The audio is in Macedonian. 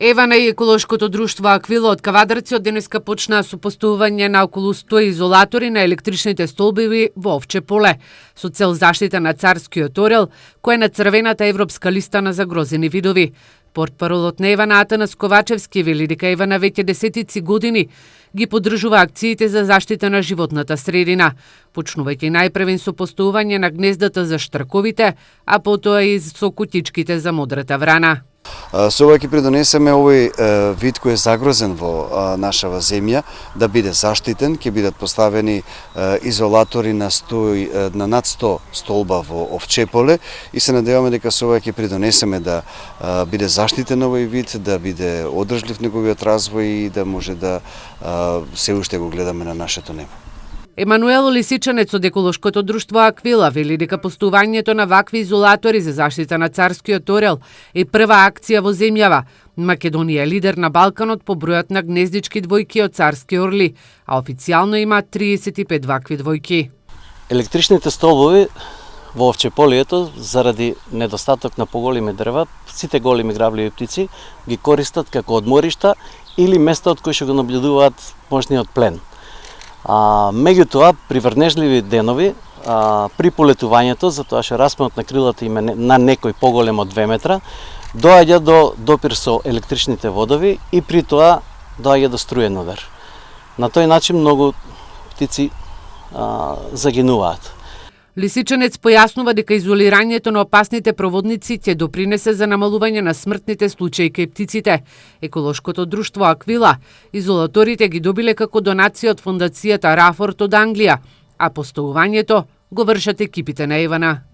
Евана и еколошкото друштво Аквила од Кавадарци од денеска почнаа со поставување на околу 100 изолатори на електричните столбови во Овче поле, со цел заштита на царскиот орел, кој е на црвената европска листа на загрозени видови. Портпаролот на Евана Атанас Ковачевски вели дека Евана веќе десетици години ги поддржува акциите за заштита на животната средина, почнувајќи најпрвен со поставување на гнездата за штрковите, а потоа и со кутичките за модрата врана. Со ова ќе придонесеме овој вид кој е загрозен во нашава земја да биде заштитен, ќе бидат поставени изолатори на над 100 столба во Овче поле и се надеваме дека со ова ќе придонесеме да биде заштитен овој вид, да биде одржлив неговиот развој и да може да се уште го гледаме на нашето небо. Емануел Лисичанец од еколошкото друштво Аквила вели дека постувањето на вакви изолатори за заштита на царскиот орел е прва акција во земјава. Македонија е лидер на Балканот по бројот на гнездички двојки од царски орли, а официјално има 35 вакви двојки. Електричните столбови во Овчеполието заради недостаток на поголеми дрва, сите големи грабливи птици ги користат како одморишта или места од кои што го наблюдуваат можниот плен. Меѓутоа, при врнежливи денови, при полетувањето, затоа што распонот на крилата им е на некој поголем од 2 метра, доаѓа до допир со електричните водови и при тоа доаѓа до струен удар. На тој начин многу птици загинуваат. Лисичанец појаснува дека изолирањето на опасните проводници ќе допринесе за намалување на смртните случаи кај птиците. Еколошкото друштво Аквила изолаторите ги добиле како донација од фондацијата Рафорд од Англија, а поставувањето го вршат екипите на Евана.